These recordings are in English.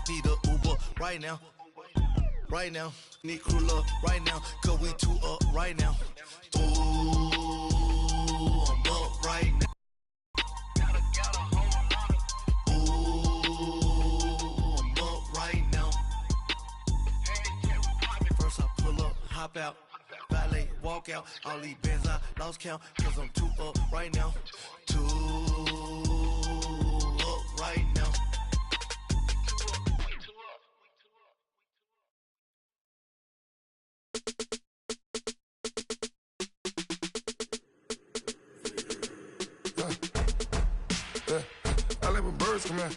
Need a Uber right now. Right now. Need crew love right now. Cause we two up right now. Ooh, I'm up right now. Hop out, valet, walk out. All these bands I lost count, cause I'm too up right now. Too up right now. I let my birds come in.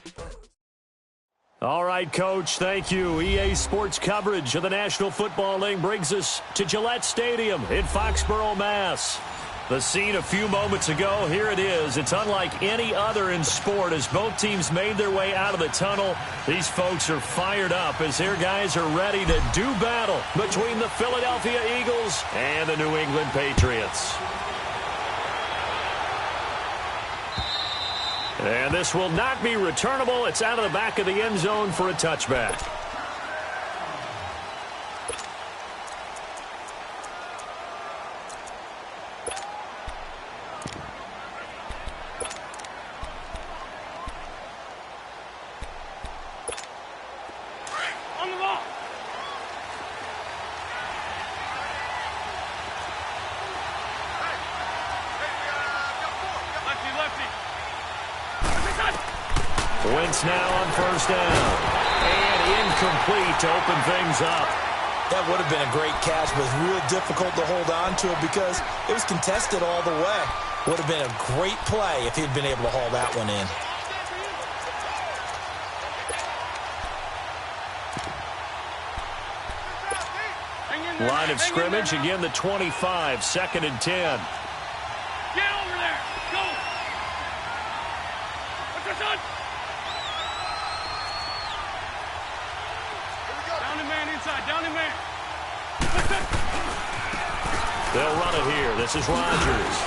All right, Coach, thank you. EA Sports coverage of the National Football League brings us to Gillette Stadium in Foxborough, Mass. The scene a few moments ago, here it is. It's unlike any other in sport as both teams made their way out of the tunnel. These folks are fired up as their guys are ready to do battle between the Philadelphia Eagles and the New England Patriots. And this will not be returnable. It's out of the back of the end zone for a touchback. On the ball. Lefty. Wentz now on first down. And incomplete to open things up. That would have been a great catch, but it was real difficult to hold on to it because it was contested all the way. Would have been a great play if he'd been able to haul that one in. Line of scrimmage, again the 25, 2nd and 10. Get over there. Go. What's your son? Down the man inside. Down the man. They'll run it here. This is Rodgers.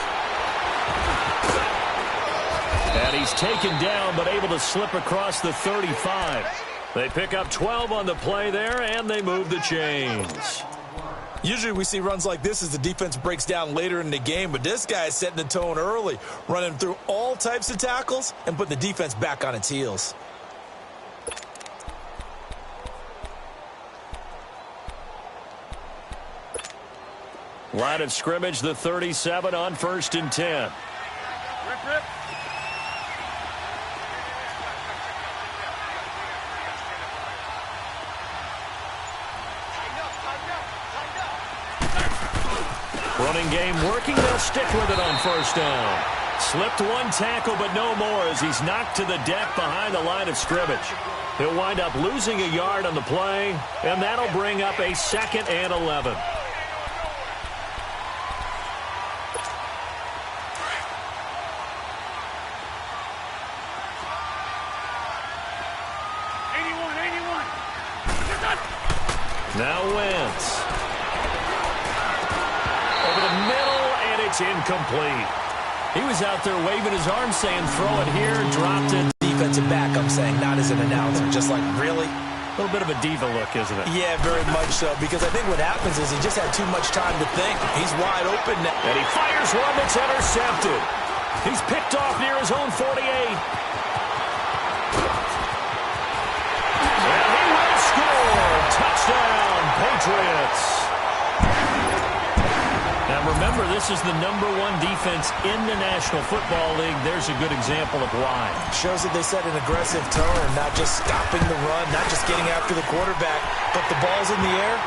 And he's taken down but able to slip across the 35. They pick up 12 on the play there, and they move the chains. Usually we see runs like this as the defense breaks down later in the game, but this guy is setting the tone early, running through all types of tackles and putting the defense back on its heels. Line of scrimmage, the 37 on 1st and 10. Rip, rip. Running game working. They'll stick with it on first down. Slipped one tackle, but no more as he's knocked to the deck behind the line of scrimmage. He'll wind up losing a yard on the play, and that'll bring up a 2nd and 11. Now Wentz. Over the middle, and it's incomplete. He was out there waving his arm saying, throw it here, dropped it. Defensive back, I'm saying, not as an announcer. Just like, really? A little bit of a diva look, isn't it? Yeah, very much so, because I think what happens is he just had too much time to think. He's wide open now. And he fires one that's intercepted. He's picked off near his own 48. And he will score. Touchdown, Patriots. Now remember, this is the #1 defense in the National Football League. There's a good example of why. Shows that they set an aggressive tone, not just stopping the run, not just getting after the quarterback, but the ball's in the air.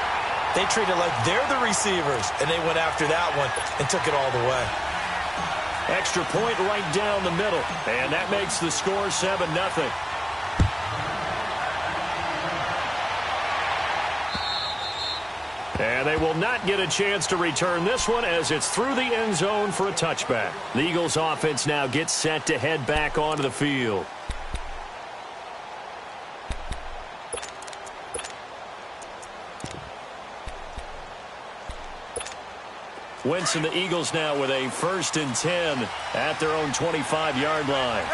They treat it like they're the receivers, and they went after that one and took it all the way. Extra point right down the middle, and that makes the score 7-0. And they will not get a chance to return this one as it's through the end zone for a touchback. The Eagles offense now gets set to head back onto the field. Wentz and the Eagles now with a 1st and 10 at their own 25-yard line.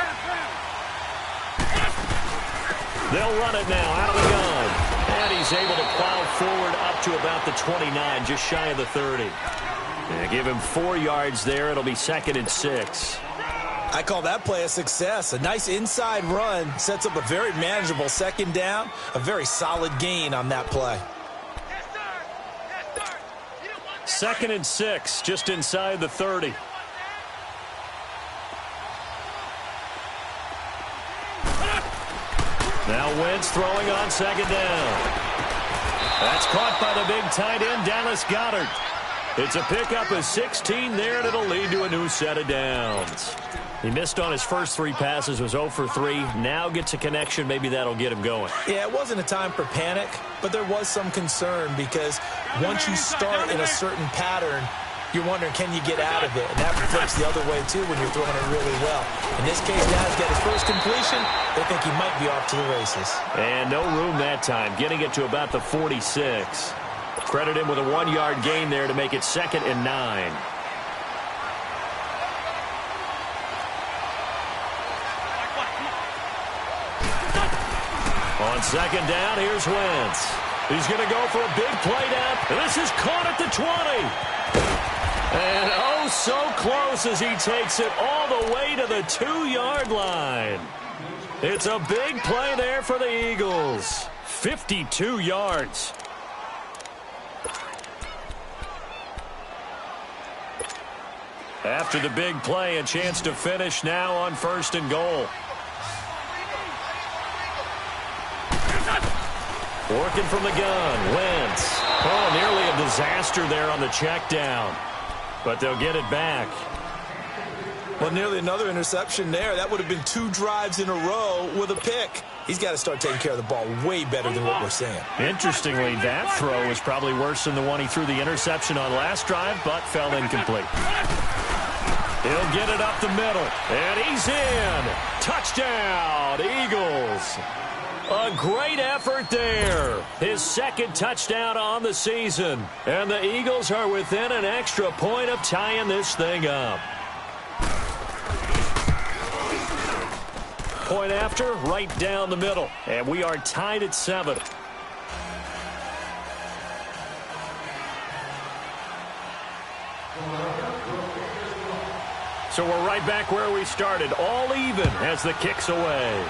They'll run it now out of the gun. And he's able to plow forward up to about the 29, just shy of the 30. And give him 4 yards there. It'll be 2nd and 6. I call that play a success. A nice inside run sets up a very manageable 2nd down. A very solid gain on that play. 2nd and 6, just inside the 30. Now Wentz throwing on 2nd down. That's caught by the big tight end, Dallas Goedert. It's a pickup of 16 there, and it'll lead to a new set of downs. He missed on his first 3 passes, was 0 for 3. Now gets a connection. Maybe that'll get him going. Yeah, it wasn't a time for panic, but there was some concern because once you start in a certain pattern, you're wondering, can you get out of it? And that flips the other way, too, when you're throwing it really well. In this case, now he's got his first completion. They think he might be off to the races. And no room that time, getting it to about the 46. Credit him with a 1-yard gain there to make it 2nd and 9. On 2nd down, here's Wentz. He's going to go for a big play down. This is caught at the 20. And oh, so close as he takes it all the way to the 2-yard line. It's a big play there for the Eagles. 52 yards. After the big play, a chance to finish now on 1st and goal. Working from the gun, Wentz. Oh, nearly a disaster there on the check down. But they'll get it back. Well, nearly another interception there. That would have been 2 drives in a row with a pick. He's got to start taking care of the ball way better than what we're saying. Interestingly, that throw was probably worse than the one he threw the interception on last drive, but fell incomplete. He'll get it up the middle, and he's in. Touchdown, Eagles. A great effort there. His 2nd touchdown on the season. And the Eagles are within an extra point of tying this thing up. Point after, right down the middle. And we are tied at 7. So we're right back where we started. All even as the kick's away.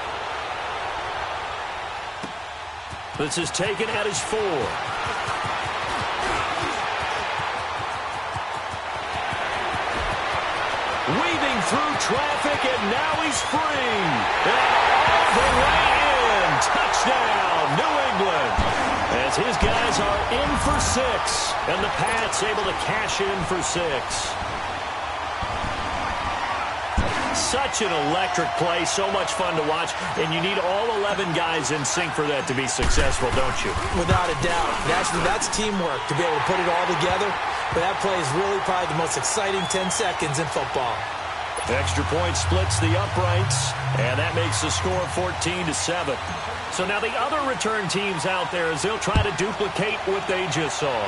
This is taken at his 4. Weaving through traffic, and now he's free. And all the way in. Touchdown, New England. As his guys are in for 6, and the Pats able to cash in for 6. Such an electric play, so much fun to watch, and you need all 11 guys in sync for that to be successful, don't you? Without a doubt. That's teamwork to be able to put it all together, but that play is really probably the most exciting 10 seconds in football. Extra point splits the uprights, and that makes the score 14-7. So now the other return teams out there as they'll try to duplicate what they just saw.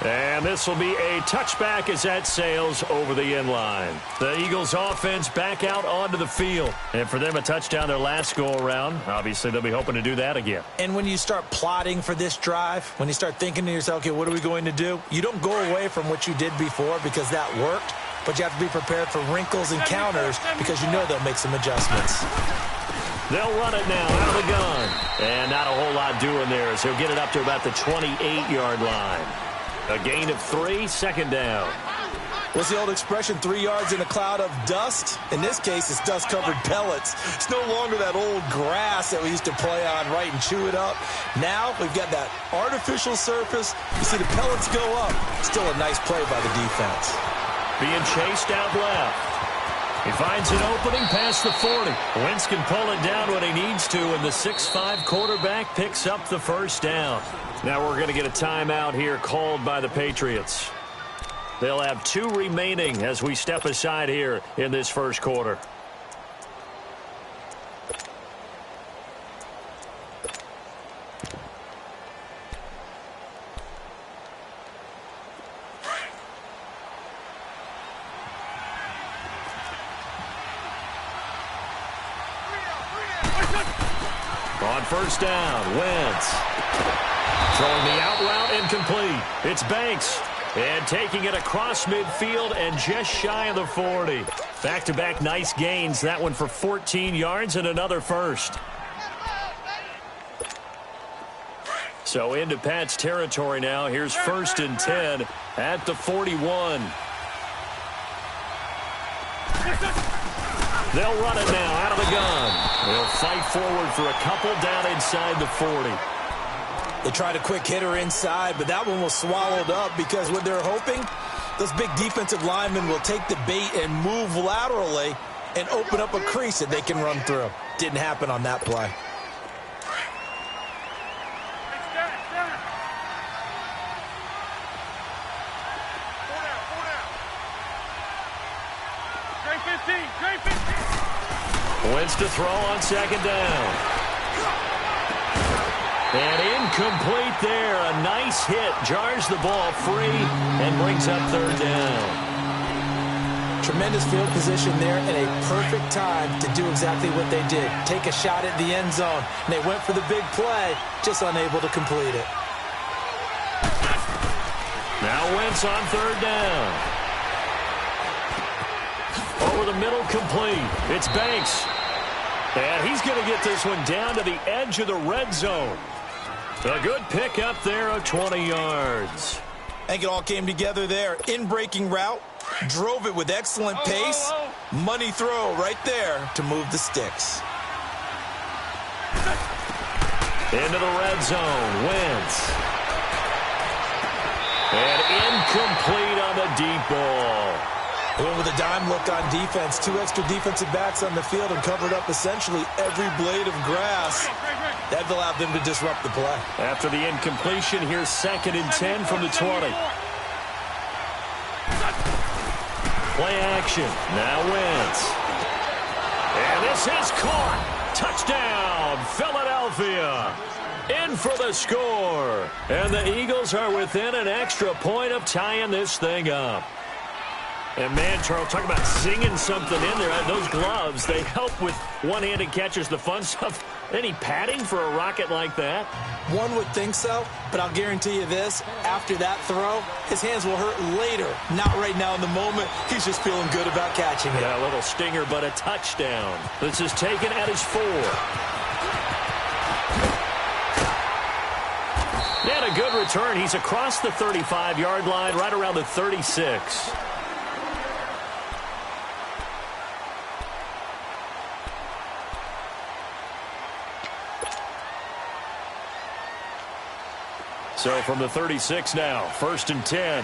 And this will be a touchback as that sails over the end line. The Eagles offense back out onto the field. And for them, a touchdown their last go-around. Obviously, they'll be hoping to do that again. And when you start plotting for this drive, when you start thinking to yourself, okay, what are we going to do? You don't go away from what you did before because that worked. But you have to be prepared for wrinkles and counters because you know they'll make some adjustments. They'll run it now out of the gun. And not a whole lot doing there as he'll get it up to about the 28-yard line. A gain of 3, 2nd down. What's the old expression, 3 yards in a cloud of dust? In this case, it's dust-covered pellets. It's no longer that old grass that we used to play on, right, and chew it up. Now we've got that artificial surface. You see the pellets go up. Still a nice play by the defense. Being chased out left. He finds an opening past the 40. Wentz can pull it down when he needs to, and the 6'5" quarterback picks up the 1st down. Now we're going to get a timeout here called by the Patriots. They'll have 2 remaining as we step aside here in this 1st quarter. On first down, Wentz. Throwing the out route incomplete. It's Banks. And taking it across midfield and just shy of the 40. Back-to-back nice gains. That one for 14 yards and another first. So into Pat's territory now. Here's 1st and 10 at the 41. They'll run it now out of the gun. They'll fight forward for a couple down inside the 40. They tried a quick hitter inside, but that one was swallowed up because what they're hoping, those big defensive linemen will take the bait and move laterally and open up a crease that they can run through. Didn't happen on that play. Wentz to throw on 2nd down. And incomplete there. A nice hit. Jars the ball free and brings up 3rd down. Tremendous field position there and a perfect time to do exactly what they did. Take a shot at the end zone. And they went for the big play, just unable to complete it. Now Wentz on 3rd down. Over the middle, complete. It's Banks. And he's going to get this one down to the edge of the red zone. A good pick up there of 20 yards. I think it all came together there. In-breaking route, drove it with excellent pace. Money throw right there to move the sticks. Into the red zone, Wentz. And incomplete on the deep ball. Went with a dime look on defense. 2 extra defensive backs on the field and covered up essentially every blade of grass. That allowed them to disrupt the play. After the incompletion, here's 2nd and 10 from the 20. Play action. Now Wentz. And this is caught. Touchdown, Philadelphia. In for the score. And the Eagles are within an extra point of tying this thing up. And, man, Charles, talk about singing something in there. Those gloves, they help with one-handed catches, the fun stuff. Any padding for a rocket like that? One would think so, but I'll guarantee you this. After that throw, his hands will hurt later. Not right now in the moment. He's just feeling good about catching it. Yeah, a little stinger, but a touchdown. This is taken at his 4. And a good return. He's across the 35-yard line, right around the 36. So from the 36 now, 1st and 10.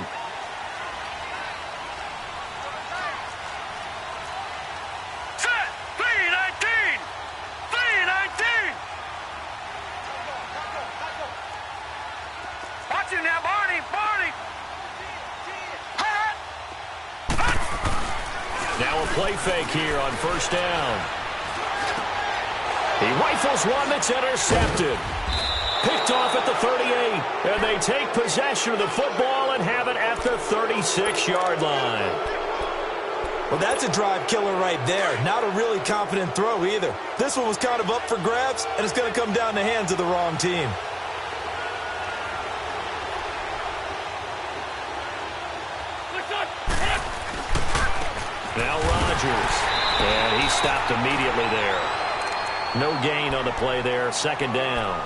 Set! 3-19! 3-19! Watch him now, Barney! Barney! Now a play fake here on 1st down. He rifles one that's intercepted. Picked off at the 38, and they take possession of the football and have it at the 36-yard line. Well, that's a drive killer right there. Not a really confident throw either. This one was kind of up for grabs, and it's going to come down the hands of the wrong team. Now Rodgers, and he stopped immediately there. No gain on the play there, 2nd down.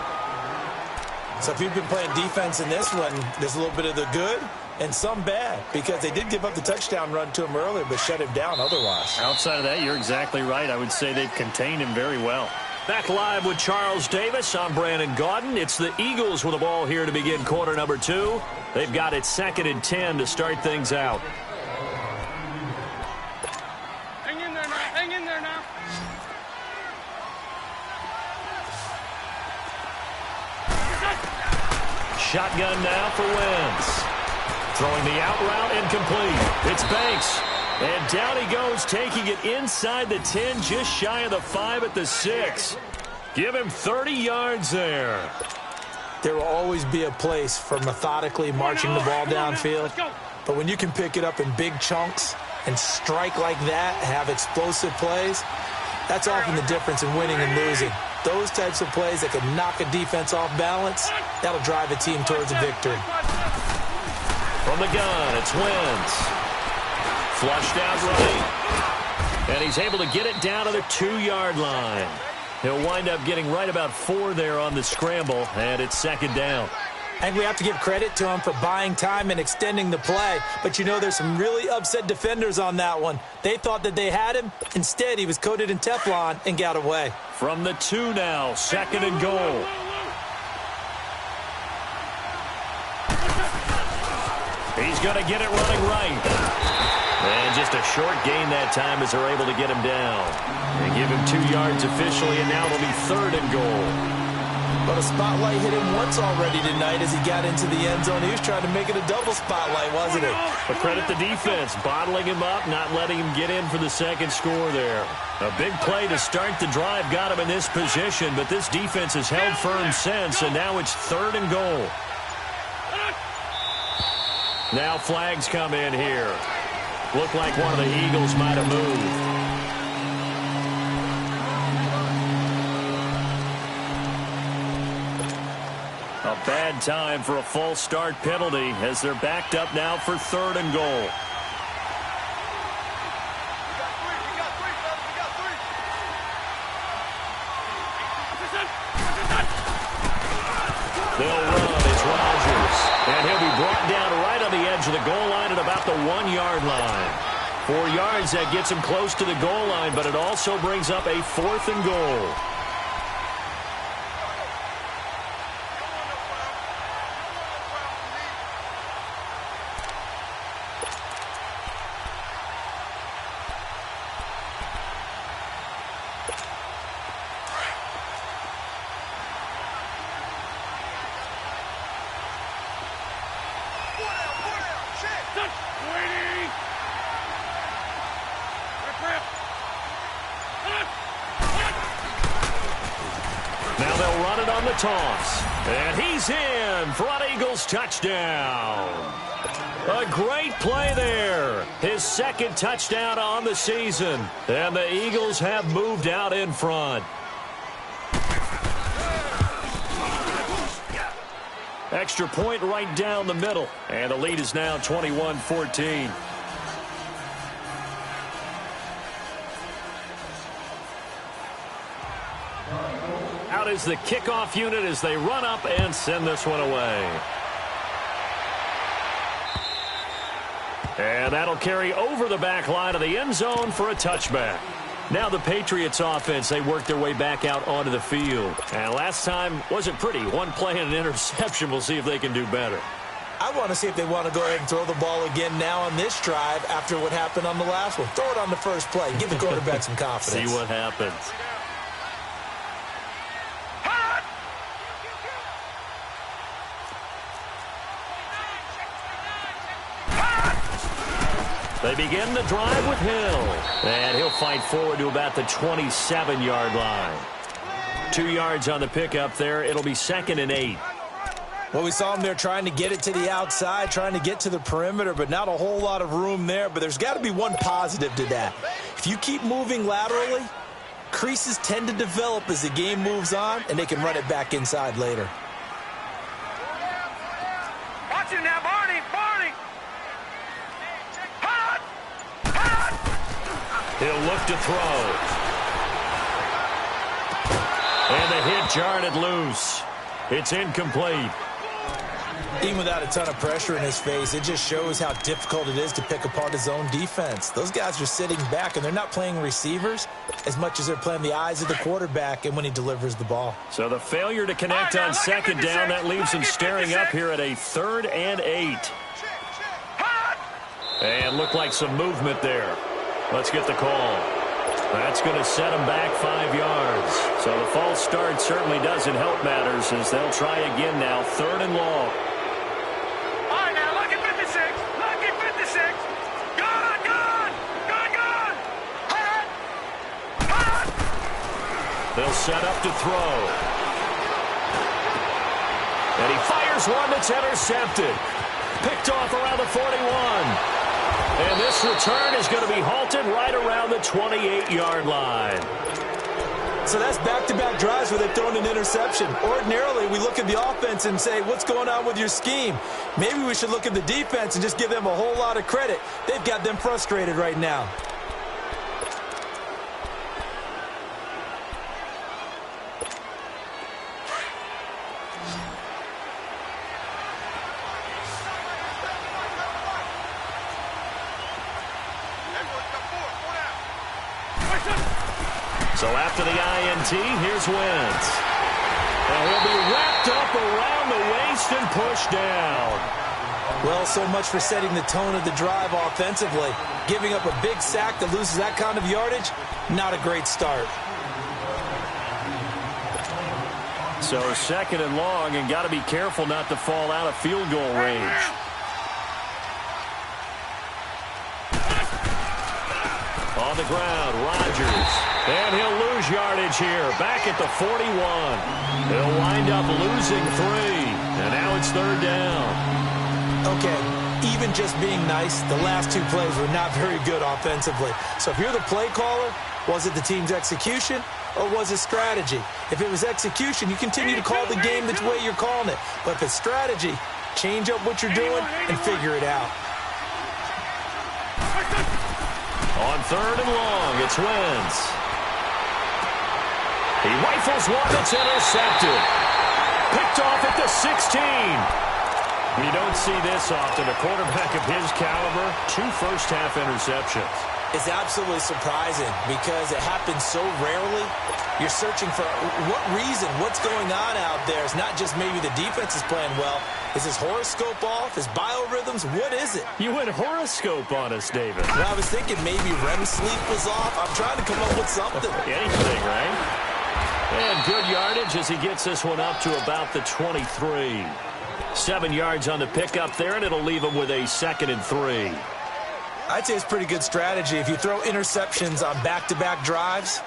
So if you've been playing defense in this one, there's a little bit of the good and some bad because they did give up the touchdown run to him earlier but shut him down otherwise. Outside of that, you're exactly right. I would say they've contained him very well. Back live with Charles Davis. I'm Brandon Gaudin. It's the Eagles with the ball here to begin quarter number 2. They've got it 2nd and 10 to start things out. Hang in there now. Hang in there now. Shotgun now for Wentz. Throwing the out route incomplete. It's Banks. And down he goes, taking it inside the 10, just shy of the 5 at the 6. Give him 30 yards there. There will always be a place for methodically marching the ball downfield. But when you can pick it up in big chunks and strike like that, have explosive plays, that's often the difference in winning and losing. Those types of plays that can knock a defense off balance, that'll drive a team towards a victory. From the gun, it's Wentz. Flushed out right. And he's able to get it down to the 2-yard line. He'll wind up getting right about 4 there on the scramble, and it's second down. I think we have to give credit to him for buying time and extending the play. But, you know, there's some really upset defenders on that one. They thought that they had him. Instead, he was coated in Teflon and got away. From the 2 now, second and goal. He's going to get it running right. And just a short gain that time as they're able to get him down. They give him 2 yards officially, and now it'll be third and goal. But a spotlight hit him once already tonight as he got into the end zone. He was trying to make it a double spotlight, wasn't he? But credit the defense, bottling him up, not letting him get in for the second score there. A big play to start the drive got him in this position, but this defense has held firm since, and now it's third and goal. Now flags come in here. Looked like one of the Eagles might have moved. A bad time for a false start penalty as they're backed up now for third and goal. They'll run. It's Rodgers. And he'll be brought down right on the edge of the goal line at about the 1-yard line. 4 yards, that gets him close to the goal line, but it also brings up a fourth and goal. Now they'll run it on the toss. And he's in for an Eagles touchdown. A great play there. His second touchdown on the season. And the Eagles have moved out in front. Extra point right down the middle. And the lead is now 21-14. Out is the kickoff unit as they run up and send this one away. And that'll carry over the back line of the end zone for a touchback. Now the Patriots offense, they work their way back out onto the field. And last time wasn't pretty. One play and an interception. We'll see if they can do better. I want to see if they want to go ahead and throw the ball again now on this drive after what happened on the last one. Throw it on the first play. Give the quarterback some confidence. See what happens. They begin the drive with Hill. And he'll fight forward to about the 27-yard line. 2 yards on the pickup there. It'll be 2nd and 8. Well, we saw him there trying to get it to the outside, trying to get to the perimeter, but not a whole lot of room there. But there's got to be one positive to that. If you keep moving laterally, creases tend to develop as the game moves on, and they can run it back inside later. Watch him now, Barney! He'll look to throw. And the hit jarred it loose. It's incomplete. Even without a ton of pressure in his face, it just shows how difficult it is to pick apart his own defense. Those guys are sitting back, and they're not playing receivers as much as they're playing the eyes of the quarterback and when he delivers the ball. So the failure to connect on second down, that leaves him staring up here at a 3rd and 8. And looked like some movement there. Let's get the call. That's going to set them back 5 yards. So the false start certainly doesn't help matters as they'll try again now, 3rd and long. All right, now, look at 56. Look at 56. Good. Hot. They'll set up to throw. And he fires one that's intercepted. Picked off around the 41. And this return is going to be halted right around the 28-yard line. So that's back-to-back drives where they've thrown an interception. Ordinarily, we look at the offense and say, what's going on with your scheme? Maybe we should look at the defense and just give them a whole lot of credit. They've got them frustrated right now. So after the INT, here's Wentz. And he'll be wrapped up around the waist and pushed down. Well, so much for setting the tone of the drive offensively. Giving up a big sack that loses that kind of yardage, not a great start. So second and long, and got to be careful not to fall out of field goal range. On the ground, Rodgers. And he'll lose yardage here, back at the 41. He'll wind up losing 3. And now it's third down. Okay, even just being nice, the last 2 plays were not very good offensively. So if you're the play caller, was it the team's execution or was it strategy? If it was execution, you continue to call the game the way you're calling it. But if it's strategy, change up what you're doing and figure it out. On third and long, it's Wentz. He rifles one, it's intercepted. Picked off at the 16. You don't see this often. A quarterback of his caliber, 2 first-half interceptions. It's absolutely surprising because it happens so rarely. You're searching for what reason, what's going on out there. It's not just maybe the defense is playing well. Is his horoscope off? His biorhythms? What is it? You went horoscope on us, David. Well, I was thinking maybe REM sleep was off. I'm trying to come up with something. Anything, right? And good yardage as he gets this one up to about the 23. 7 yards on the pickup there, and it'll leave him with a 2nd and 3. I'd say it's pretty good strategy. If you throw interceptions on back-to-back drives,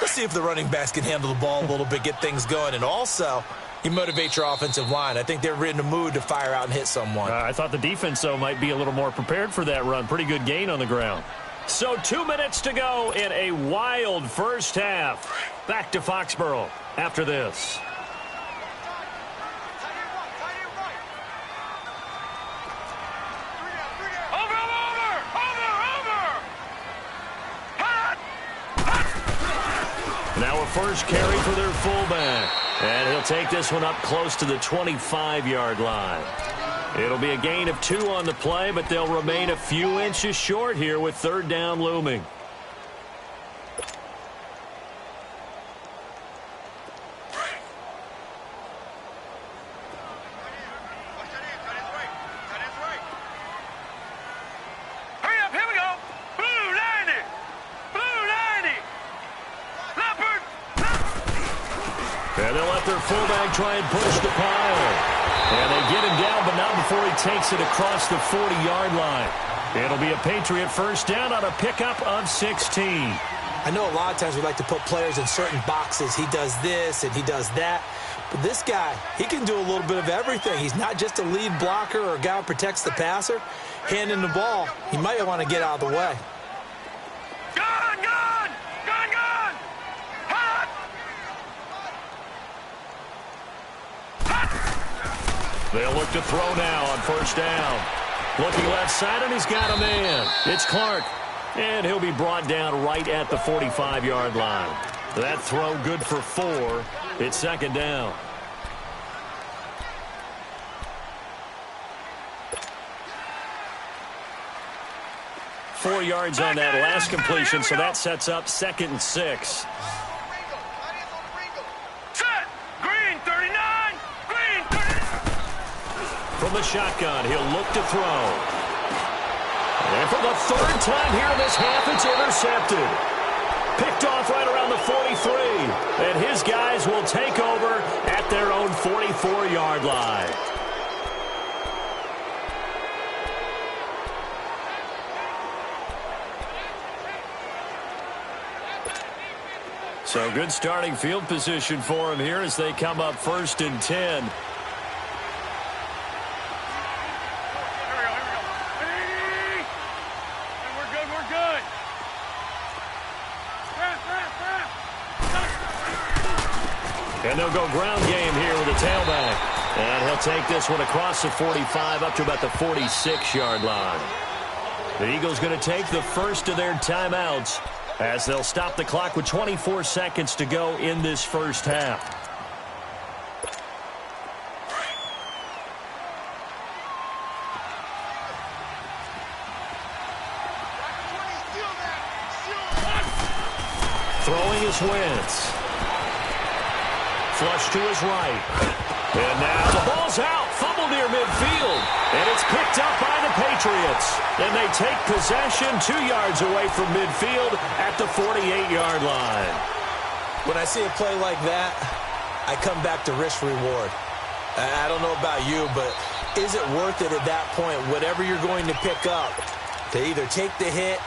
let's see if the running backs can handle the ball a little bit, get things going. And also, you motivate your offensive line. I think they're in the mood to fire out and hit someone. I thought the defense, though, might be a little more prepared for that run. Pretty good gain on the ground. So 2 minutes to go in a wild first half. Back to Foxborough after this. Now a first carry for their fullback. And he'll take this one up close to the 25-yard line. It'll be a gain of 2 on the play, but they'll remain a few inches short here with third down looming. And they'll let their fullback try and push the pile. And they get him down, but not before he takes it across the 40-yard line. It'll be a Patriot first down on a pickup of 16. I know a lot of times we like to put players in certain boxes. He does this and he does that. But this guy, he can do a little bit of everything. He's not just a lead blocker or a guy who protects the passer. Handing the ball, he might want to get out of the way. They'll look to throw now on first down. Looking left side, and he's got a man. It's Clark. And he'll be brought down right at the 45-yard line. That throw good for 4. It's second down. Four yards on that last completion, so that sets up 2nd and 6. From the shotgun, he'll look to throw. And for the 3rd time here in this half, it's intercepted. Picked off right around the 43. And his guys will take over at their own 44-yard line. So good starting field position for him here as they come up 1st and 10. And they'll go ground game here with a tailback. And he'll take this one across the 45 up to about the 46-yard line. The Eagles going to take the first of their timeouts as they'll stop the clock with 24 seconds to go in this first half. Throwing is Wentz. Flush to his right. And now the ball's out. Fumble near midfield. And it's picked up by the Patriots. And they take possession 2 yards away from midfield at the 48-yard line. When I see a play like that, I come back to risk-reward. I don't know about you, but is it worth it at that point, whatever you're going to pick up, to either take the hit,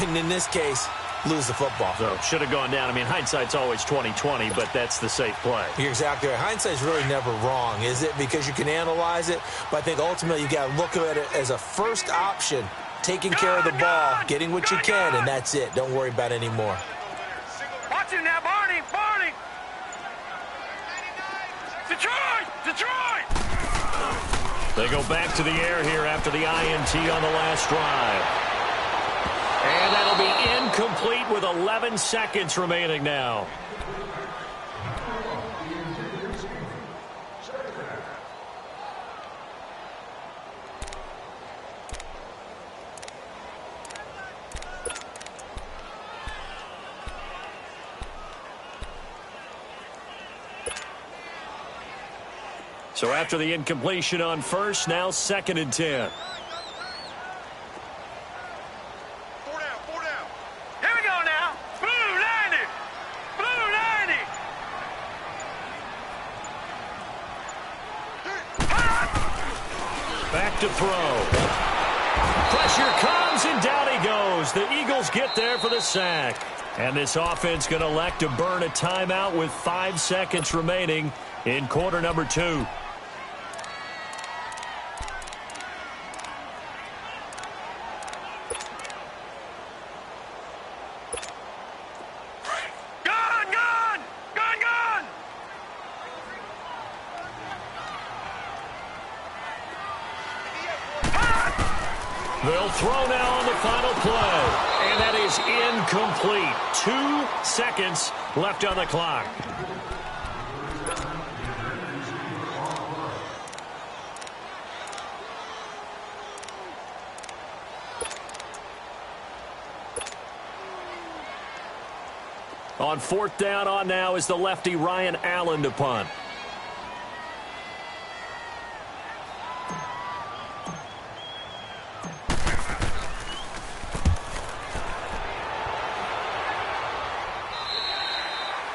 and in this case, lose the football? So should have gone down. I mean, hindsight's always 20/20, but that's the safe play. You're exactly right. Hindsight's really never wrong, is it? Because you can analyze it, but I think ultimately you got to look at it as a first option, taking care of the ball, getting what you can, and that's it. Don't worry about any more. Watch him now, Barney! Barney! Detroit! Detroit! They go back to the air here after the INT on the last drive. And that'll be incomplete with 11 seconds remaining now. So after the incompletion on first, now 2nd and 10. Back to throw. Pressure comes, and down he goes. The Eagles get there for the sack. And this offense going to elect to burn a timeout with 5 seconds remaining in quarter number 2. They'll throw now on the final play. And that is incomplete. 2 seconds left on the clock. On 4th down on now is the lefty Ryan Allen to punt.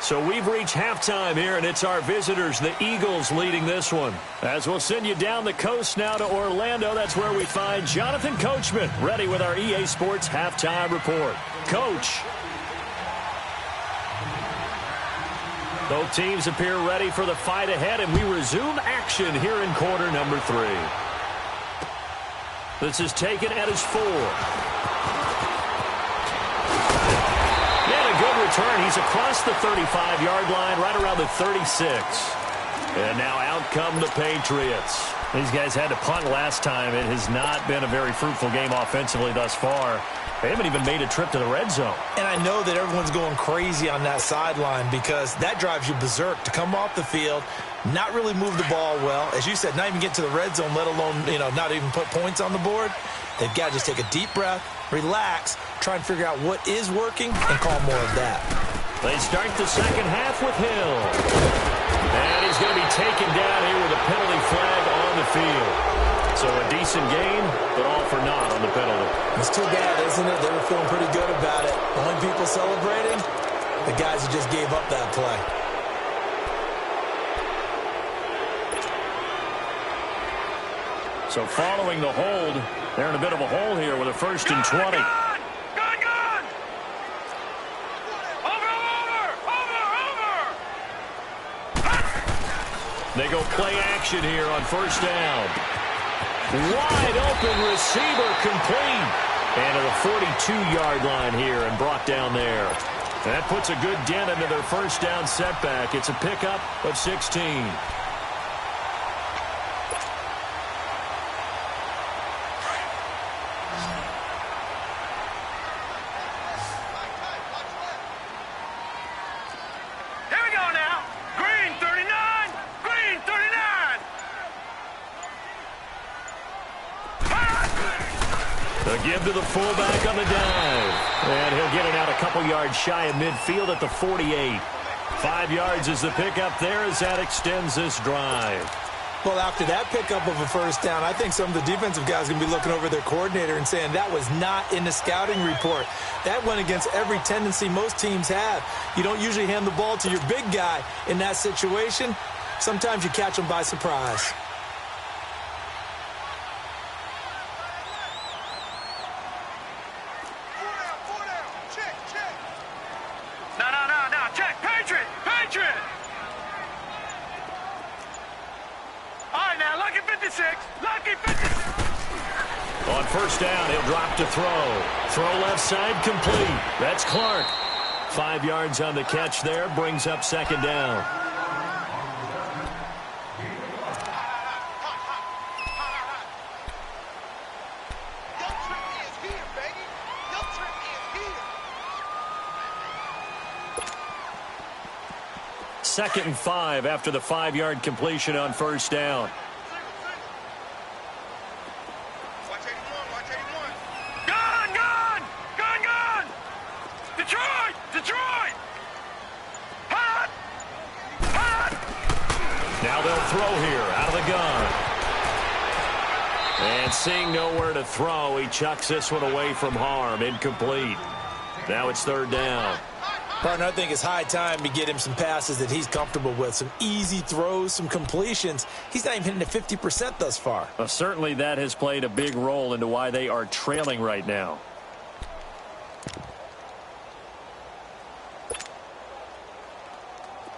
So we've reached halftime here, and it's our visitors, the Eagles, leading this one. As we'll send you down the coast now to Orlando, that's where we find Jonathan Coachman, ready with our EA Sports Halftime Report. Coach. Both teams appear ready for the fight ahead, and we resume action here in quarter number 3. This is taken at his 4. Good return. He's across the 35-yard line, right around the 36. And now out come the Patriots. These guys had to punt last time. It has not been a very fruitful game offensively thus far. They haven't even made a trip to the red zone. And I know that everyone's going crazy on that sideline because that drives you berserk to come off the field, not really move the ball well. As you said, not even get to the red zone, let alone, not even put points on the board. They've got to just take a deep breath, relax, try and figure out what is working, and call more of that. They start the second half with Hill. And he's going to be taken down here with a penalty flag on the field. So a decent game, but all for naught on the penalty. It's too bad, isn't it? They were feeling pretty good about it. The only people celebrating, the guys who just gave up that play. So following the hold, they're in a bit of a hole here with a 1st and 20. Gone! Over! They go play action here on 1st down. Wide open receiver complete. And to the 42-yard line here and brought down there. That puts a good dent into their first down setback. It's a pickup of 16. Give to the fullback on the dive. And he'll get it out a couple yards shy of midfield at the 48. 5 yards is the pickup there as that extends this drive. Well, after that pickup of a first down, I think some of the defensive guys are going to be looking over their coordinator and saying that was not in the scouting report. That went against every tendency most teams have. You don't usually hand the ball to your big guy in that situation. Sometimes you catch them by surprise. On first down, he'll drop to throw. Throw left side, complete. That's Clark. 5 yards on the catch there, brings up second down. Second and 5 after the 5-yard completion on first down. Seeing nowhere to throw, he chucks this one away from harm. Incomplete. Now it's third down. Partner, I think it's high time to get him some passes that he's comfortable with. Some easy throws, some completions. He's not even hitting at 50% thus far. Well, certainly that has played a big role into why they are trailing right now.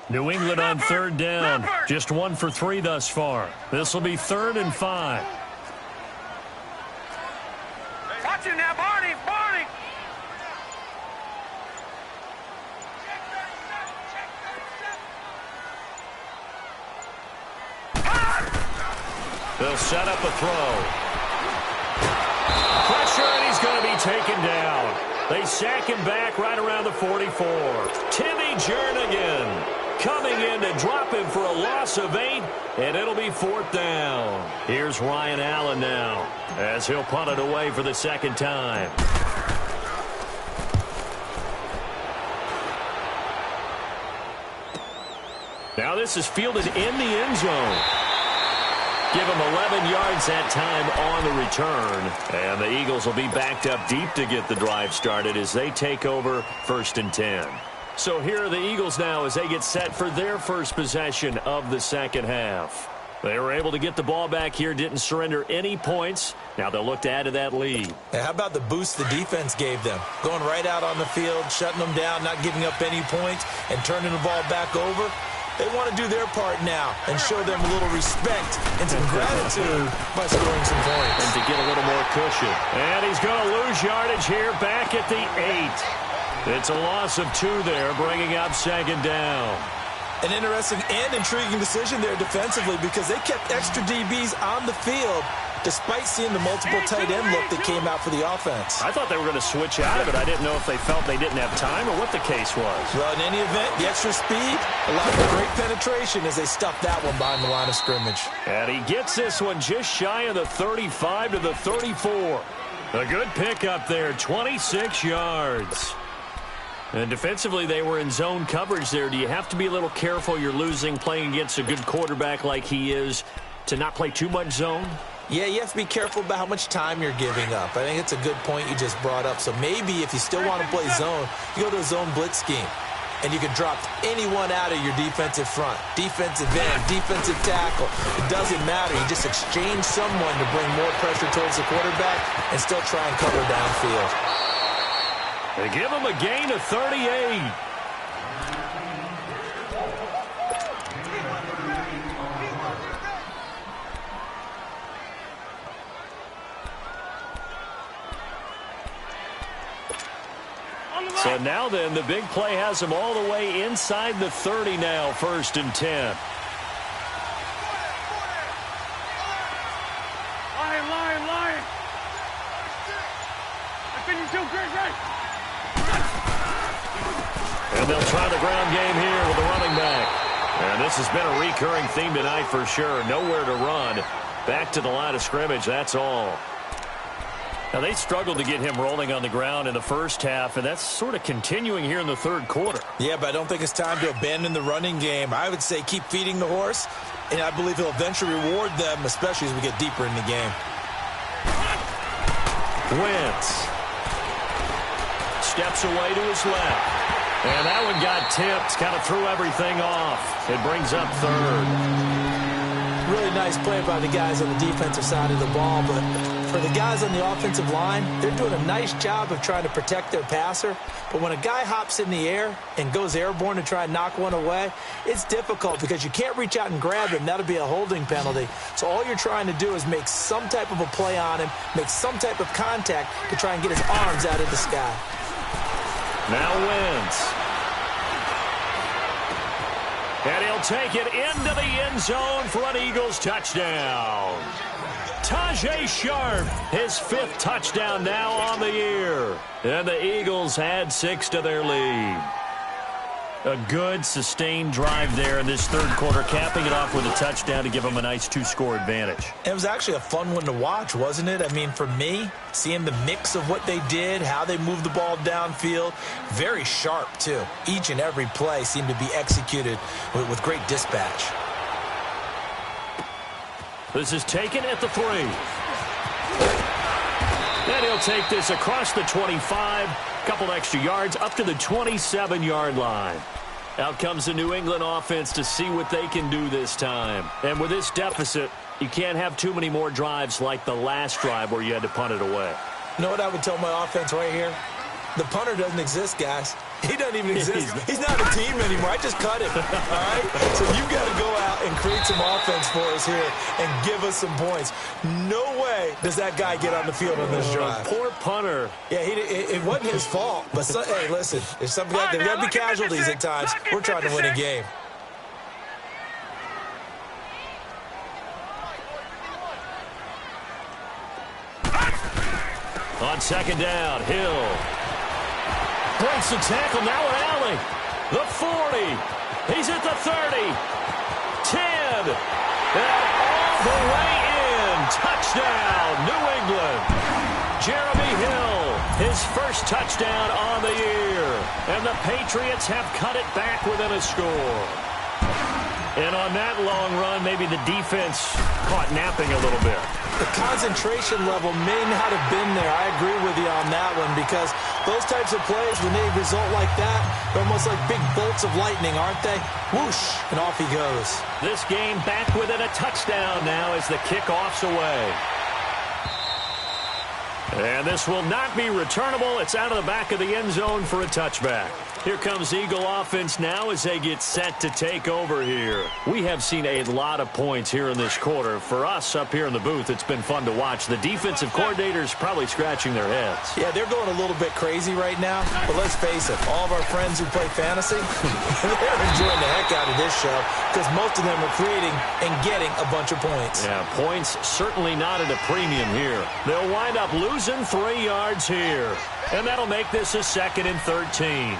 New England on third down. Just 1 for 3 thus far. This will be 3rd and 5. Watch him now, Barney! Barney! They'll set up a throw. Pressure, and he's going to be taken down. They sack him back right around the 44. Timmy Jernigan coming in to drop him for a loss of 8, and it'll be 4th down. Here's Ryan Allen now, as he'll punt it away for the second time. Now this is fielded in the end zone. Give him 11 yards that time on the return. And the Eagles will be backed up deep to get the drive started as they take over 1st and 10. So here are the Eagles now as they get set for their first possession of the second half. They were able to get the ball back here, didn't surrender any points. Now they'll look to add to that lead. How about the boost the defense gave them? Going right out on the field, shutting them down, not giving up any points, and turning the ball back over. They want to do their part now and show them a little respect and some gratitude by scoring some points. And to get a little more cushion. And he's going to lose yardage here back at the 8. It's a loss of 2 there, bringing up second down. An interesting and intriguing decision there defensively because they kept extra DBs on the field despite seeing the multiple tight end look that came out for the offense. I thought they were going to switch out of it. I didn't know if they felt they didn't have time or what the case was. Well, in any event, the extra speed allowed for great penetration as they stuffed that one behind the line of scrimmage. And he gets this one just shy of the 35 to the 34. A good pickup there, 26 yards. And defensively, they were in zone coverage there. Do you have to be a little careful? You're losing, playing against a good quarterback like he is, to not play too much zone? Yeah, you have to be careful about how much time you're giving up. I think it's a good point you just brought up. So maybe if you still want to play zone, you go to a zone blitz scheme. And you can drop anyone out of your defensive front. Defensive end, defensive tackle. It doesn't matter. You just exchange someone to bring more pressure towards the quarterback and still try and cover downfield. They give him a gain of 38. So now then, the big play has him all the way inside the 30 now, 1st and 10. Line. I think you do great. And they'll try the ground game here with the running back. And this has been a recurring theme tonight for sure. Nowhere to run. Back to the line of scrimmage, that's all. Now, they struggled to get him rolling on the ground in the first half, and that's sort of continuing here in the third quarter. Yeah, but I don't think it's time to abandon the running game. I would say keep feeding the horse, and I believe he'll eventually reward them, especially as we get deeper in the game. Wentz steps away to his left. And that one got tipped, kind of threw everything off. It brings up 3rd. Really nice play by the guys on the defensive side of the ball, but for the guys on the offensive line, they're doing a nice job of trying to protect their passer. But when a guy hops in the air and goes airborne to try and knock one away, it's difficult because you can't reach out and grab him. That'll be a holding penalty. So all you're trying to do is make some type of a play on him, make some type of contact to try and get his arms out of the sky. Now Wentz. And he'll take it into the end zone for an Eagles touchdown. Tajay Sharp, his 5th touchdown now on the year. And the Eagles add 6 to their lead. A good, sustained drive there in this third quarter, capping it off with a touchdown to give them a nice 2-score advantage. It was actually a fun one to watch, wasn't it? I mean, for me, seeing the mix of what they did, how they moved the ball downfield, very sharp, too. Each and every play seemed to be executed with great dispatch. This is taken at the 3. And he'll take this across the 25, couple extra yards, up to the 27-yard line. Out comes the New England offense to see what they can do this time. And with this deficit, you can't have too many more drives like the last drive where you had to punt it away. You know what I would tell my offense right here? The punter doesn't exist, guys. He doesn't even exist. He's not a team anymore. I just cut him, all right? So you've got to go out and create some offense for us here and give us some points. No way does that guy get on the field on this drive. Poor punter. Yeah, it wasn't his fault. But, hey, listen, there's got to be casualties at times. We're trying to win a game. On 2nd down, Hill breaks the tackle, now an alley. The 40. He's at the 30. 10. And all the way in. Touchdown, New England. Jeremy Hill, his first touchdown on the year. And the Patriots have cut it back within a score. And on that long run, maybe the defense caught napping a little bit. The concentration level may not have been there. I agree with you on that one because those types of plays, when they result like that, they're almost like big bolts of lightning, aren't they? Whoosh, and off he goes. This game back within a touchdown now as the kickoff's away. And this will not be returnable. It's out of the back of the end zone for a touchback. Here comes Eagle offense now as they get set to take over here. We have seen a lot of points here in this quarter. For us up here in the booth, it's been fun to watch. The defensive coordinators probably scratching their heads. Yeah, they're going a little bit crazy right now. But let's face it, all of our friends who play fantasy, they're enjoying the heck out of this show because most of them are creating and getting a bunch of points. Yeah, points certainly not at a premium here. They'll wind up losing 3 yards here. And that'll make this a 2nd and 13.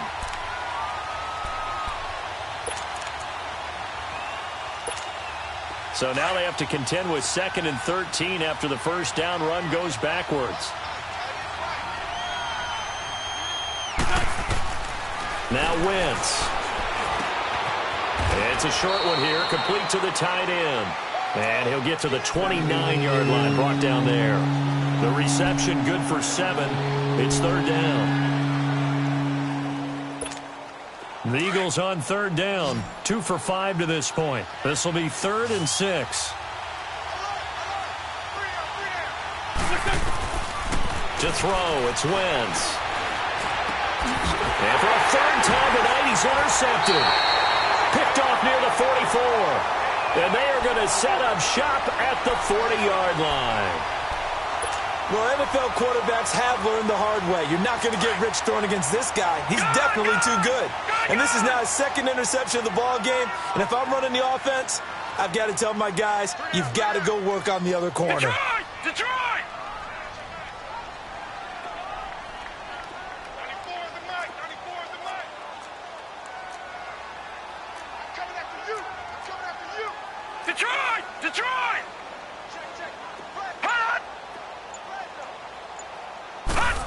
So now they have to contend with 2nd and 13 after the first down run goes backwards. Now Wentz. It's a short one here, complete to the tight end. And he'll get to the 29-yard line, brought down there. The reception good for 7. It's 3rd down. The Eagles on 3rd down, 2 for 5 to this point. This will be 3rd and 6. To throw, it's Wentz. And for a 3rd time tonight, he's intercepted. Picked off near the 44. And they are going to set up shop at the 40-yard line. Well, NFL quarterbacks have learned the hard way. You're not going to get rich throwing against this guy. He's definitely too good. And this is now his second interception of the ball game. And if I'm running the offense, I've got to tell my guys, you've got to go work on the other corner. Detroit! Detroit! Detroit! Detroit! Hot! Hot!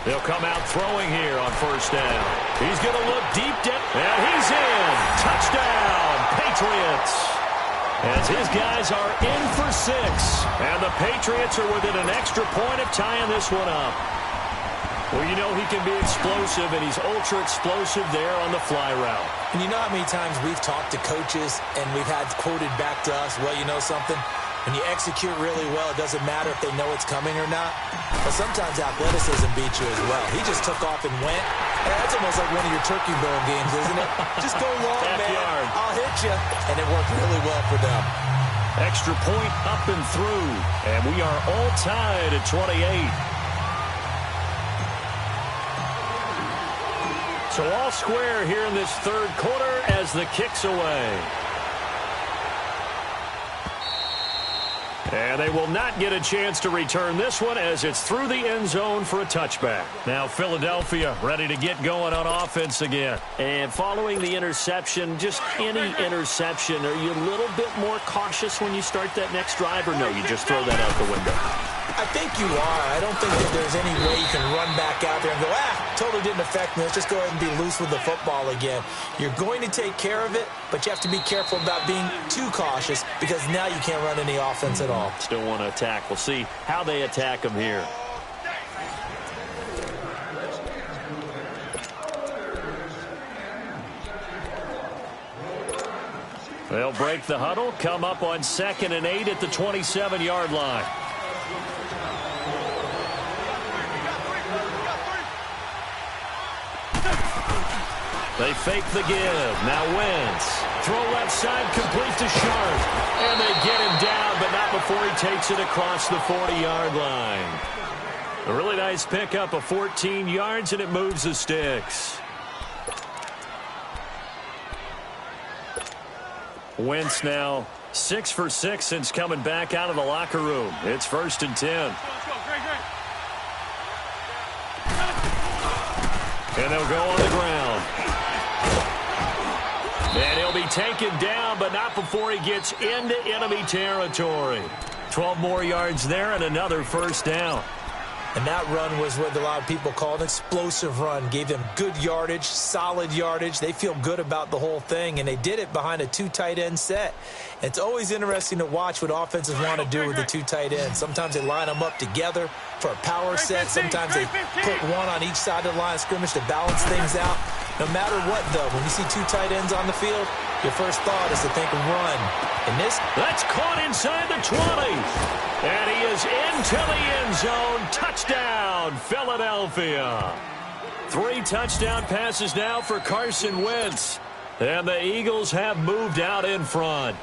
They'll come out throwing here on first down. He's going to look deep down, and he's in. Touchdown, Patriots. As his guys are in for 6. And the Patriots are within an extra point of tying this one up. Well, you know he can be explosive, and he's ultra-explosive there on the fly route. And you know how many times we've talked to coaches and we've had quoted back to us, well, you know something? When you execute really well, it doesn't matter if they know it's coming or not. But sometimes athleticism beats you as well. He just took off and went. And that's almost like one of your Turkey Bowl games, isn't it? Just go long, man. I'll hit you. And it worked really well for them. Extra point up and through. And we are all tied at 28. So all square here in this third quarter as the kick's away. And they will not get a chance to return this one as it's through the end zone for a touchback. Now Philadelphia ready to get going on offense again. And following the interception, just any interception, are you a little bit more cautious when you start that next drive, or no, you just throw that out the window? I think you are. I don't think that there's any way you can run back out there and go, totally didn't affect me. Let's just go ahead and be loose with the football again. You're going to take care of it, but you have to be careful about being too cautious because now you can't run any offense at all. Still want to attack. We'll see how they attack them here. They'll break the huddle, come up on 2nd and 8 at the 27-yard line. They fake the give. Now Wentz. Throw left side, complete to Sharp. And they get him down, but not before he takes it across the 40-yard line. A really nice pickup of 14 yards, and it moves the sticks. Wentz now 6 for 6 since coming back out of the locker room. It's 1st and 10. And they'll go on the ground. And he'll be taken down, but not before he gets into enemy territory. 12 more yards there and another first down. And that run was what a lot of people call an explosive run. Gave them good yardage, solid yardage. They feel good about the whole thing, and they did it behind a 2 tight end set. It's always interesting to watch what offenses want to do with the 2 tight ends. Sometimes they line them up together for a power set. Sometimes they put one on each side of the line of scrimmage to balance things out. No matter what, though, when you see 2 tight ends on the field, your first thought is to think run. And that's caught inside the 20. And he is into the end zone. Touchdown, Philadelphia. 3 touchdown passes now for Carson Wentz. And the Eagles have moved out in front.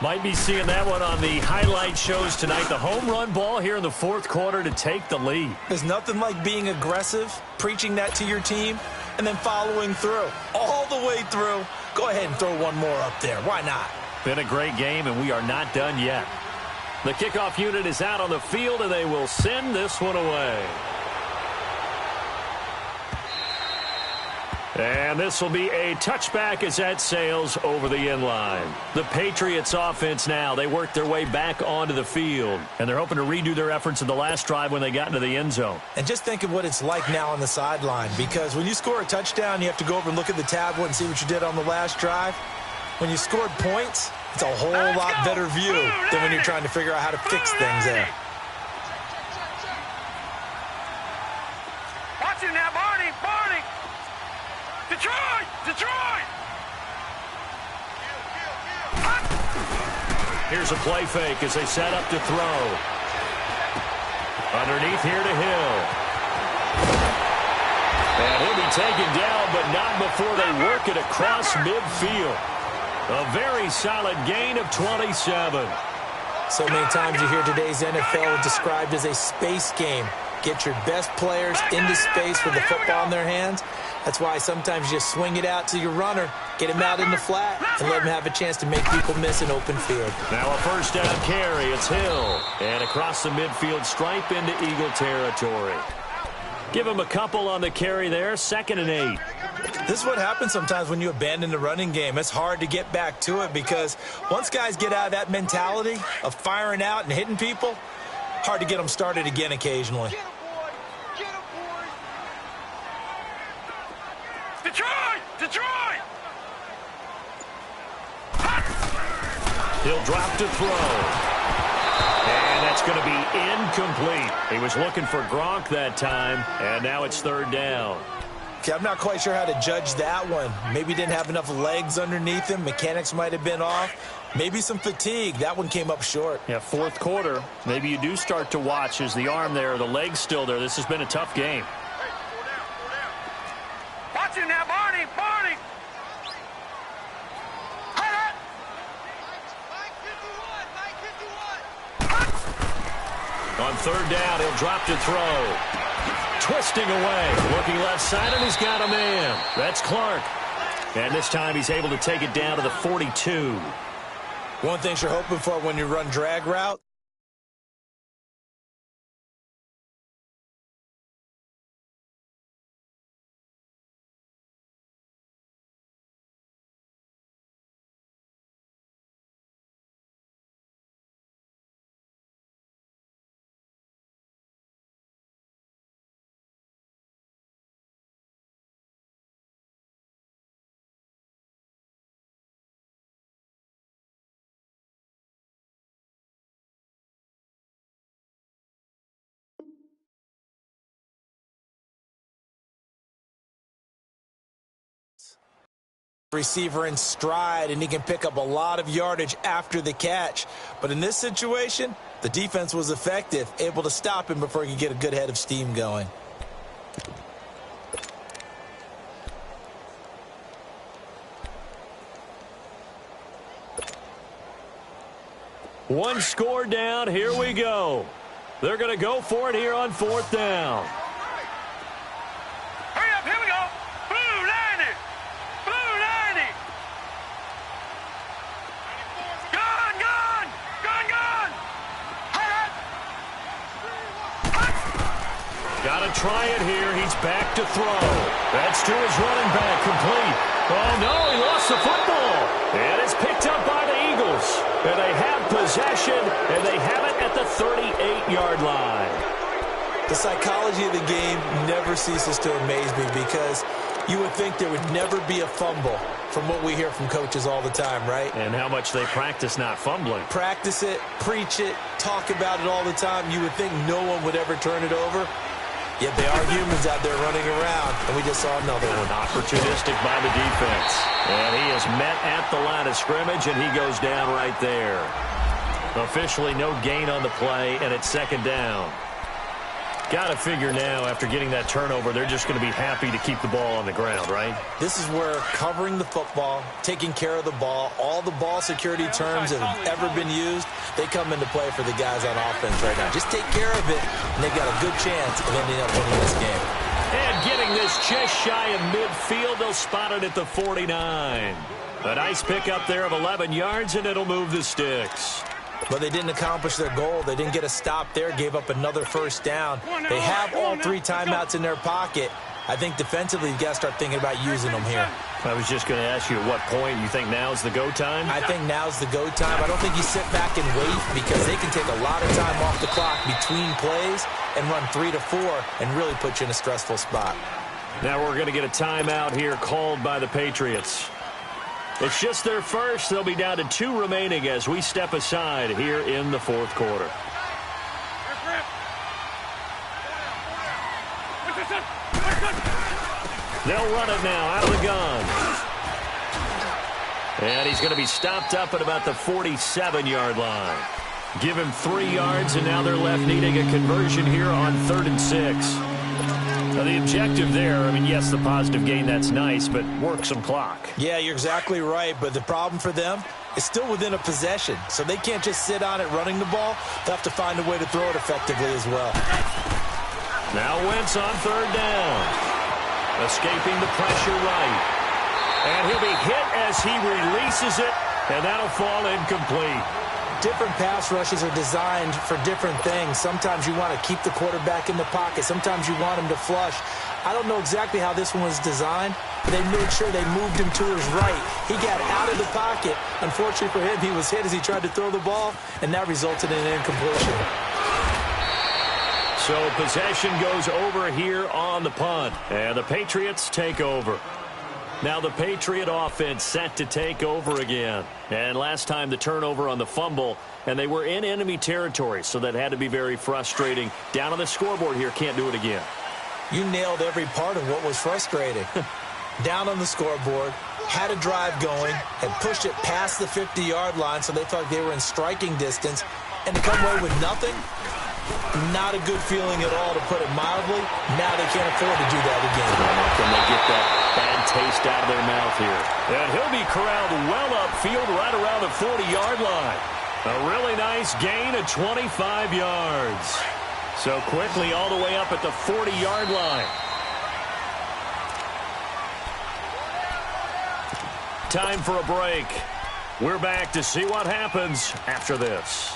Might be seeing that one on the highlight shows tonight. The home run ball here in the 4th quarter to take the lead. There's nothing like being aggressive, preaching that to your team, and then following through. All the way through. Go ahead and throw one more up there. Why not? Been a great game, and we are not done yet. The kickoff unit is out on the field, and they will send this one away. And this will be a touchback as that sails over the end line. The Patriots offense now, they work their way back onto the field, and they're hoping to redo their efforts in the last drive when they got into the end zone. And just think of what it's like now on the sideline, because when you score a touchdown, you have to go over and look at the tablet and see what you did on the last drive. When you scored points, it's a whole lot better view than when you're trying to figure out how to fix things there. Watch it now, Barney! Barney! Detroit! Detroit! Here's a play fake as they set up to throw. Underneath here to Hill. And he'll be taken down, but not before they work it across midfield. A very solid gain of 27. So many times you hear today's NFL described as a space game. Get your best players into space with the football in their hands. That's why sometimes you just swing it out to your runner, get him out in the flat, and let him have a chance to make people miss an open field. Now a first down carry. It's Hill. And across the midfield stripe into Eagle territory. Give him a couple on the carry there. 2nd and 8. This is what happens sometimes when you abandon the running game. It's hard to get back to it because once guys get out of that mentality of firing out and hitting people, hard to get them started again occasionally. Detroit! He'll drop to throw. And that's going to be incomplete. He was looking for Gronk that time, and now it's 3rd down. Okay, I'm not quite sure how to judge that one. Maybe he didn't have enough legs underneath him. Mechanics might have been off. Maybe some fatigue. That one came up short. Yeah, 4th quarter. Maybe you do start to watch. Is the arm there, the leg's still there? This has been a tough game. Watch him now, Barney! On 3rd down, he'll drop to throw. Twisting away, looking left side, and he's got a man. That's Clark. And this time he's able to take it down to the 42. One thing you're hoping for when you run drag route, receiver in stride, and he can pick up a lot of yardage after the catch. But in this situation, the defense was effective, able to stop him before he could get a good head of steam going. One score down. Here we go. They're going to go for it here on 4th down. Hurry up, here we go! Blue 90! Blue 90! Gun! Got to try it here. He's back to throw. That's to his running back, complete. Oh, no, he lost the football. And it's picked up by the Eagles. And they have possession, and they have it at the 38-yard line. The psychology of the game never ceases to amaze me because you would think there would never be a fumble from what we hear from coaches all the time, right? And how much they practice not fumbling. Practice it, preach it, talk about it all the time. You would think no one would ever turn it over. Yet they are humans out there running around, and we just saw another one. Opportunistic by the defense. And he is met at the line of scrimmage, and he goes down right there. Officially no gain on the play, and it's 2nd down. Got to figure now, after getting that turnover, they're just going to be happy to keep the ball on the ground, right? This is where covering the football, taking care of the ball, all the ball security terms that have ever been used, they come into play for the guys on offense right now. Just take care of it, and they've got a good chance of ending up winning this game. And getting this just shy of midfield, they'll spot it at the 49. A nice pickup there of 11 yards, and it'll move the sticks. But they didn't accomplish their goal. They didn't get a stop there, gave up another first down. They have all 3 timeouts in their pocket. I think defensively you've got to start thinking about using them here. I was just going to ask you at what point you think now's the go time? I think now's the go time. I don't think you sit back and wait because they can take a lot of time off the clock between plays and run 3 to 4 and really put you in a stressful spot. Now we're going to get a timeout here called by the Patriots. It's just their first. They'll be down to 2 remaining as we step aside here in the 4th quarter. They'll run it now out of the gun. And he's going to be stopped up at about the 47-yard line. Give him 3 yards, and now they're left needing a conversion here on 3rd and 6. The objective there, I mean, yes, the positive gain, that's nice, but work some clock. Yeah, you're exactly right, but the problem for them is still within a possession, so they can't just sit on it running the ball. They'll have to find a way to throw it effectively as well. Now Wentz on third down. Escaping the pressure right. And he'll be hit as he releases it, and that'll fall incomplete. Different pass rushes are designed for different things. Sometimes you want to keep the quarterback in the pocket. Sometimes you want him to flush. I don't know exactly how this one was designed, but they made sure they moved him to his right. He got out of the pocket. Unfortunately for him, he was hit as he tried to throw the ball, and that resulted in an incompletion. So possession goes over here on the punt, and the Patriots take over. Now the Patriot offense set to take over again. And last time the turnover on the fumble, and they were in enemy territory, so that had to be very frustrating. Down on the scoreboard here, can't do it again. You nailed every part of what was frustrating. Down on the scoreboard, had a drive going, had pushed it past the 50-yard line, so they thought they were in striking distance, and to come away with nothing, not a good feeling at all, to put it mildly. Now they can't afford to do that again. Can they get that bad taste out of their mouth here? And he'll be corralled well upfield right around the 40-yard line. A really nice gain of 25 yards. So quickly all the way up at the 40-yard line. Time for a break. We're back to see what happens after this.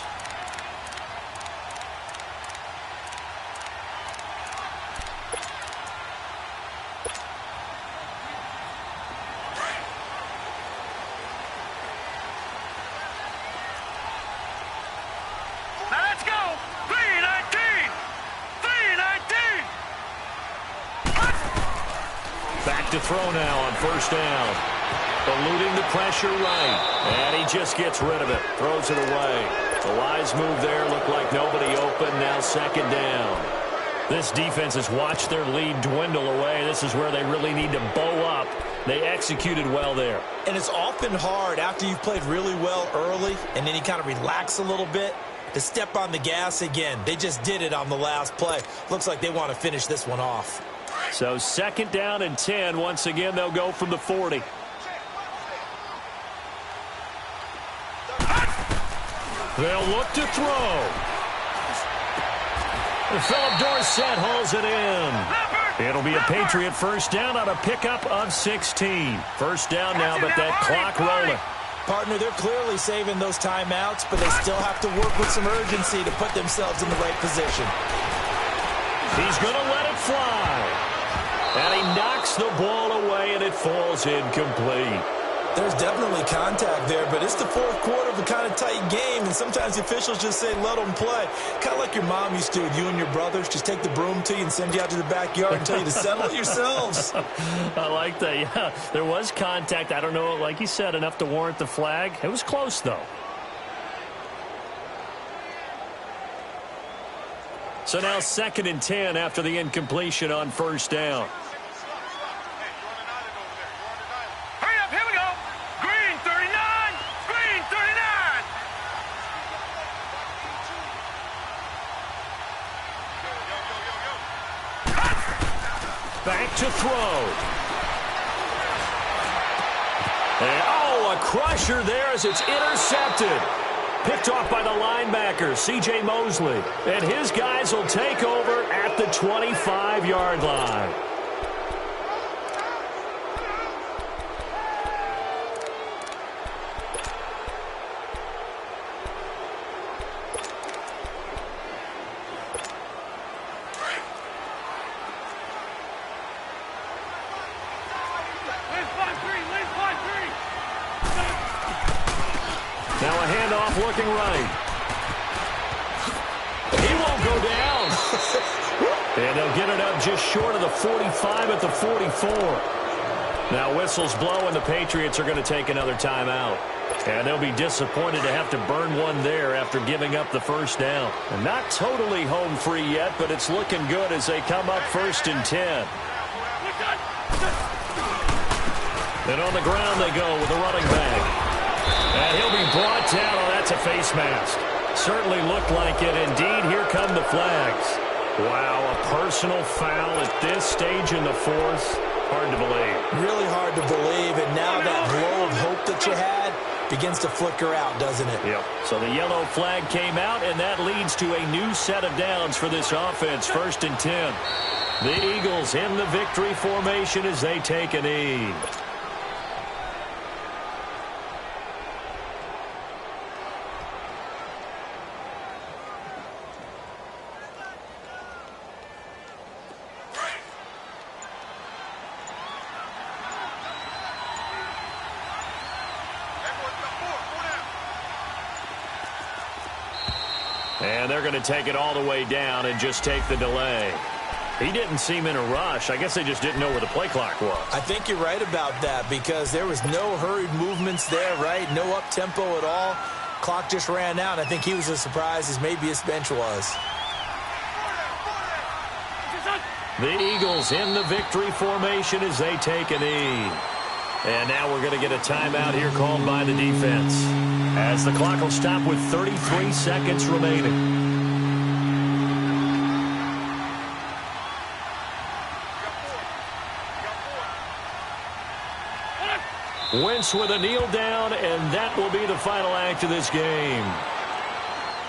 To throw now on first down. Eluding the pressure right. And he just gets rid of it. Throws it away. The wise move there. Looked like nobody open. Now second down. This defense has watched their lead dwindle away. This is where they really need to bow up. They executed well there. And it's often hard after you've played really well early and then you kind of relax a little bit to step on the gas again. They just did it on the last play. Looks like they want to finish this one off. So second down and 10. Once again, they'll go from the 40. They'll look to throw. And Philip Dorsett hauls it in. It'll be a Patriot first down on a pickup of 16. First down now, but that clock rolling. Partner, they're clearly saving those timeouts, but they still have to work with some urgency to put themselves in the right position. He's going to let it fly. And he knocks the ball away, and it falls incomplete. There's definitely contact there, but it's the fourth quarter of a kind of tight game, and sometimes the officials just say, let them play. Kind of like your mom used to with you and your brothers. Just take the broom to you and send you out to the backyard and tell you to settle it yourselves. I like that, yeah. There was contact. I don't know, like you said, enough to warrant the flag. It was close, though. So now second and 10 after the incompletion on first down. Hurry up, here we go. Green 39, green 39. Back to throw. And, oh, a crusher there as it's intercepted. Picked off by the linebacker, C.J. Mosley. And his guys will take over at the 25-yard line. Now a handoff looking right. He won't go down. And they'll get it up just short of the 45 at the 44. Now whistles blow, and the Patriots are going to take another timeout. And they'll be disappointed to have to burn one there after giving up the first down. And not totally home free yet, but it's looking good as they come up first and 10. And on the ground they go with the running back. And he'll be brought down. Oh, that's a face mask. Certainly looked like it. Indeed, here come the flags. Wow, a personal foul at this stage in the fourth. Hard to believe. Really hard to believe, and now that glow of hope that you had begins to flicker out, doesn't it? Yep. So the yellow flag came out, and that leads to a new set of downs for this offense. 1st and 10. The Eagles in the victory formation as they take a knee. And they're going to take it all the way down and just take the delay. He didn't seem in a rush. I guess they just didn't know where the play clock was. I think you're right about that because there was no hurried movements there, right? No up-tempo at all. Clock just ran out. I think he was as surprised as maybe his bench was. The Eagles in the victory formation as they take a knee. And now we're going to get a timeout here called by the defense, as the clock will stop with 33 seconds remaining. Wentz with a kneel down, and that will be the final act of this game.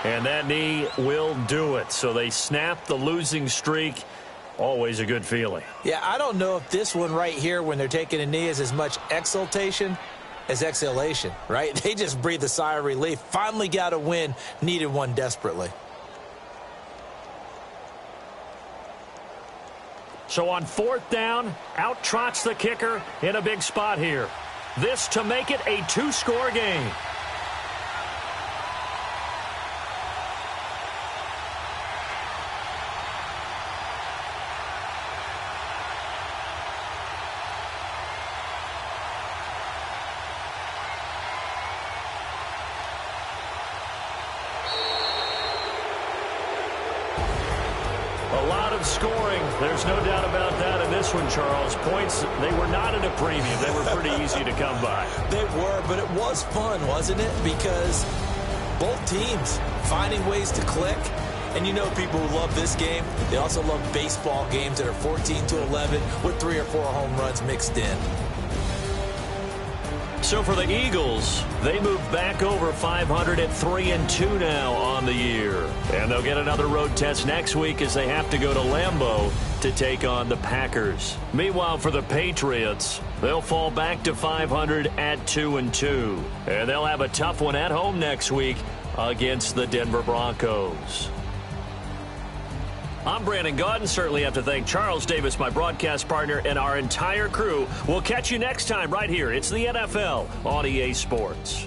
And that knee will do it. So they snap the losing streak. Always a good feeling. Yeah, I don't know if this one right here, when they're taking a knee, is as much exultation as exhalation, right? They just breathe a sigh of relief. Finally got a win, needed one desperately. So on 4th down, out trots the kicker in a big spot here. This to make it a 2-score game. Scoring, there's no doubt about that in this one, Charles. Points, they were not at a premium. They were pretty easy to come by. They were, but it was fun, wasn't it? Because both teams finding ways to click. And you know people who love this game, they also love baseball games that are 14-11 with 3 or 4 home runs mixed in. So for the Eagles, they move back over 500 at 3-2 now on the year. And they'll get another road test next week as they have to go to Lambeau to take on the Packers. Meanwhile, for the Patriots, they'll fall back to 500 at 2-2. And they'll have a tough one at home next week against the Denver Broncos. I'm Brandon Gaudin. Certainly have to thank Charles Davis, my broadcast partner, and our entire crew. We'll catch you next time right here. It's the NFL on EA Sports.